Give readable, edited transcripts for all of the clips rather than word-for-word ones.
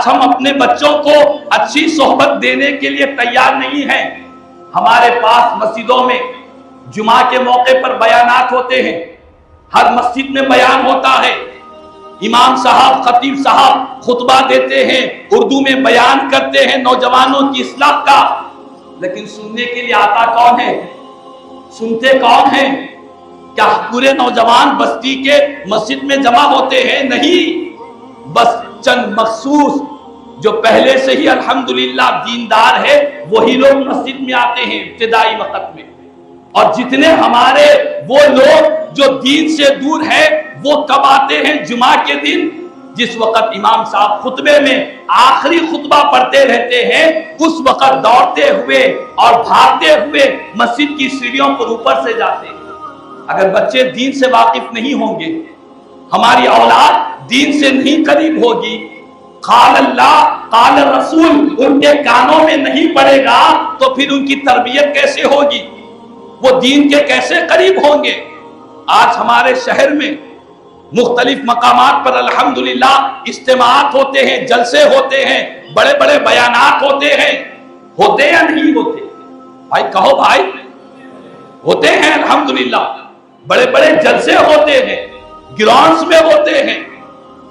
ہم اپنے بچوں کو اچھی صحبت دینے کے لیے تیار نہیں ہیں۔ ہمارے پاس مسجدوں میں جمعہ کے موقع پر بیانات ہوتے ہیں، ہر مسجد میں بیان ہوتا ہے، امام صاحب خطیب صاحب خطبہ دیتے ہیں، اردو میں بیان کرتے ہیں نوجوانوں کی اصلاح کا، لیکن سننے کے لیے آتا کون ہے؟ سنتے کون ہیں؟ کیا پورے نوجوان بستی کے مسجد میں جمع ہوتے ہیں؟ نہیں، بس چند مخصوص جو پہلے سے ہی الحمدللہ دیندار ہے وہی لوگ مسجد میں آتے ہیں ابتدائی وقت میں، اور جتنے ہمارے وہ لوگ جو دین سے دور ہیں وہ کب آتے ہیں؟ جمعہ کے دن، جس وقت امام صاحب خطبے میں آخری خطبہ پڑھتے رہتے ہیں، اس وقت دوڑتے ہوئے اور بھاگتے ہوئے مسجد کی سیڑھیوں پر اوپر سے جاتے ہیں۔ اگر بچے دین سے واقف نہیں ہوں گے، ہماری اولاد دین سے نہیں قریب ہوگی، قال اللہ قال رسول ان کے کانوں میں نہیں پڑے گا، تو پھر ان کی تربیت کیسے ہوگی؟ وہ دین کے کیسے قریب ہوں گے؟ آج ہمارے شہر میں مختلف مقامات پر الحمدللہ اجتماعات ہوتے ہیں، جلسے ہوتے ہیں، بڑے بڑے بیانات ہوتے ہیں، ہوتے یا نہیں ہوتے؟ بھائی کہو بھائی، ہوتے ہیں الحمدللہ، بڑے بڑے جلسے ہوتے ہیں، گراؤنڈز میں ہوتے ہیں،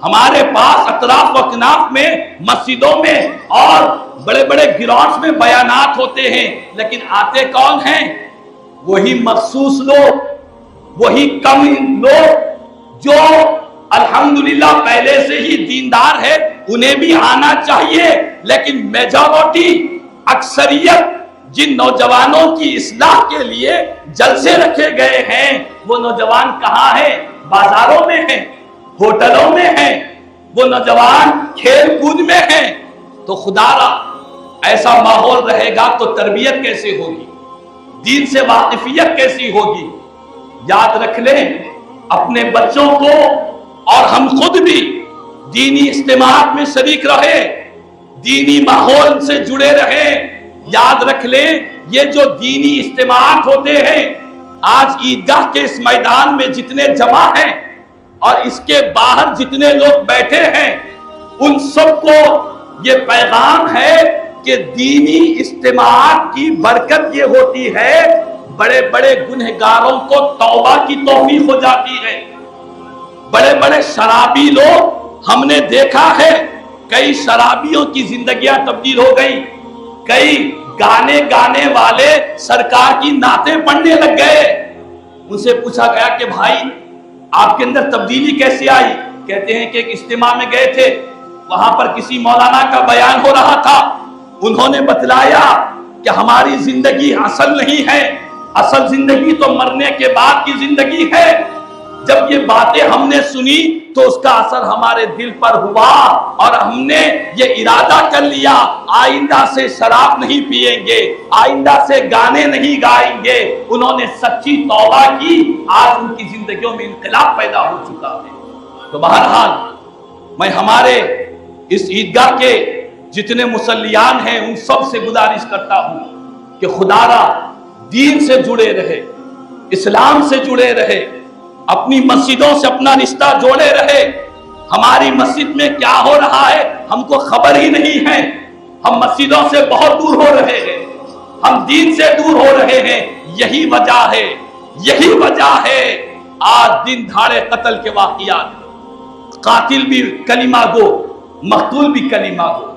ہمارے پاس اطراف و اکناف میں مسجدوں میں اور بڑے بڑے گراؤنڈز میں بیانات ہوتے ہیں، لیکن آتے کون ہیں؟ وہی مخصوص لوگ، وہی کم لوگ جو الحمدللہ پہلے سے ہی دیندار ہے، انہیں بھی آنا چاہیے، لیکن میجورٹی اکثریت جن نوجوانوں کی اصلاح کے لیے جلسے رکھے گئے ہیں وہ نوجوان کہاں ہیں؟ بازاروں میں ہیں، ہوٹلوں میں ہیں، وہ نوجوان کھیل کود میں ہیں۔ تو خدا را ایسا ماحول رہے گا تو تربیت کیسے ہوگی؟ دین سے واقفیت کیسی ہوگی؟ یاد رکھ لیں، اپنے بچوں کو اور ہم خود بھی دینی اجتماعات میں شریک رہے، دینی ماحول سے جڑے رہے۔ یاد رکھ لیں، یہ جو دینی اجتماعات ہوتے ہیں، آج عیدگاہ کے اس میدان میں جتنے جمع ہیں اور اس کے باہر جتنے لوگ بیٹھے ہیں، ان سب کو یہ پیغام ہے کہ دینی اجتماعات کی برکت یہ ہوتی ہے، بڑے بڑے گنہگاروں کو توبہ کی توفیق ہو جاتی ہے۔ بڑے بڑے شرابی لوگ ہم نے دیکھا ہے، کئی شرابیوں کی زندگیاں تبدیل ہو گئی، کئی گانے والے سرکار کی نعتیں پڑھنے لگ گئے۔ ان سے پوچھا گیا کہ بھائی آپ کے اندر تبدیلی کیسے آئی؟ کہتے ہیں کہ ایک اجتماع میں گئے تھے، وہاں پر کسی مولانا کا بیان ہو رہا تھا، انہوں نے بتلایا کہ ہماری زندگی اصل نہیں ہے، اصل زندگی تو مرنے کے بعد کی زندگی ہے۔ جب یہ باتیں ہم نے سنی تو اس کا اثر ہمارے دل پر ہوا اور ہم نے یہ ارادہ کر لیا، آئندہ سے شراب نہیں پیئیں گے، آئندہ سے گانے نہیں گائیں گے۔ انہوں نے سچی توبہ کی، آج ان کی زندگیوں میں انقلاب پیدا ہو چکا ہے۔ تو بہرحال میں ہمارے اس عیدگاہ کے جتنے مصلیان ہیں ان سب سے گزارش کرتا ہوں کہ خدا را دین سے جڑے رہے، اسلام سے جڑے رہے، اپنی مسجدوں سے اپنا رشتہ جوڑے رہے۔ ہماری مسجد میں کیا ہو رہا ہے ہم کو خبر ہی نہیں ہے، ہم مسجدوں سے بہت دور ہو رہے ہیں، ہم دین سے دور ہو رہے ہیں۔ یہی وجہ ہے، یہی وجہ ہے آج دن دھاڑے قتل کے واقعات، قاتل بھی کلمہ گو، مقتول بھی کلمہ گو،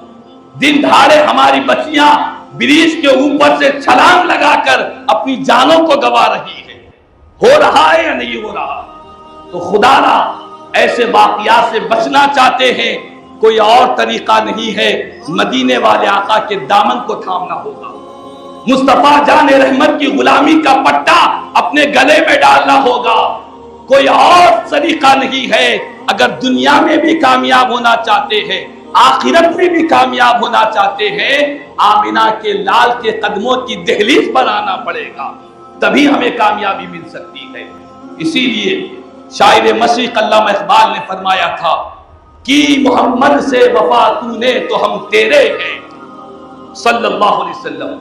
دن دھاڑے ہماری بچیاں بریج کے اوپر سے چھلانگ لگا کر اپنی جانوں کو گوا رہی ہے۔ ہو رہا ہے یا نہیں ہو رہا؟ تو خدا را ایسے واقعات سے بچنا چاہتے ہیں، کوئی اور طریقہ نہیں ہے، مدینے والے آقا کے دامن کو تھامنا ہوگا، مصطفیٰ جان رحمت کی غلامی کا پٹا اپنے گلے میں ڈالنا ہوگا، کوئی اور طریقہ نہیں ہے۔ اگر دنیا میں بھی کامیاب ہونا چاہتے ہیں، آخرت میں بھی کامیاب ہونا چاہتے ہیں، آمنہ کے لال کے قدموں کی دہلیز پر آنا پڑے گا، تبھی ہمیں کامیابی مل سکتی ہے۔ اسی لیے شاعر مشرق علامہ اقبال نے فرمایا تھا کہ محمد سے وفا تو نے تو ہم تیرے ہیں، صلی اللہ علیہ وسلم،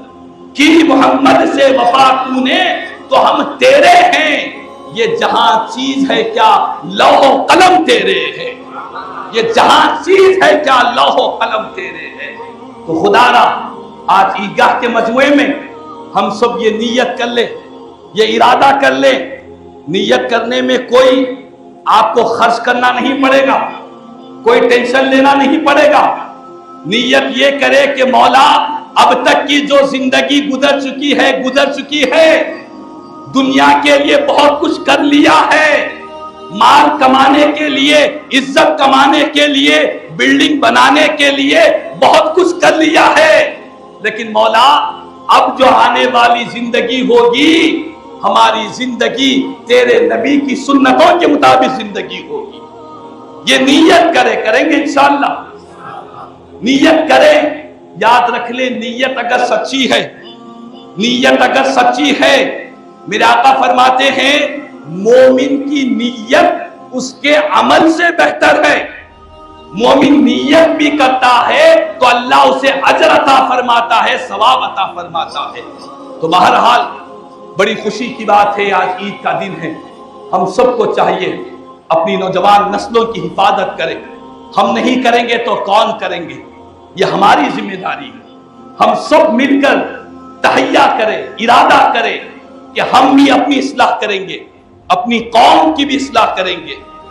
کہ محمد سے وفا تو نے تو ہم تیرے ہیں، یہ جہاں چیز ہے کیا لوح و قلم تیرے ہیں۔ یہ جہاں چیز ہے کیا لوح و قلم تیرے ہے۔ تو خدا را آج عیدگاہ کے مجموعے میں ہم سب یہ نیت کر لیں، یہ ارادہ کر لیں۔ نیت کرنے میں کوئی آپ کو خرچ کرنا نہیں پڑے گا، کوئی ٹینشن لینا نہیں پڑے گا۔ نیت یہ کرے کہ مولا اب تک کی جو زندگی گزر چکی ہے، دنیا کے لیے بہت کچھ کر لیا ہے، مال کمانے کے لیے، عزت کمانے کے لیے، بلڈنگ بنانے کے لیے بہت کچھ کر لیا ہے، لیکن مولا اب جو آنے والی زندگی ہوگی، ہماری زندگی تیرے نبی کی سنتوں کے مطابق زندگی ہوگی۔ یہ نیت کریں گے انشاءاللہ، نیت کریں۔ یاد رکھ لیں، نیت اگر سچی ہے، میرے آقا فرماتے ہیں مومن کی نیت اس کے عمل سے بہتر ہے۔ مومن نیت بھی کرتا ہے تو اللہ اسے اجر عطا فرماتا ہے، ثواب عطا فرماتا ہے۔ تو بہرحال بڑی خوشی کی بات ہے، آج عید کا دن ہے، ہم سب کو چاہیے اپنی نوجوان نسلوں کی حفاظت کریں۔ ہم نہیں کریں گے تو کون کریں گے؟ یہ ہماری ذمہ داری ہے۔ ہم سب مل کر تہیہ کریں، ارادہ کریں کہ ہم بھی اپنی اصلاح کریں گے، اپنی قوم کی بھی اصلاح کریں گے۔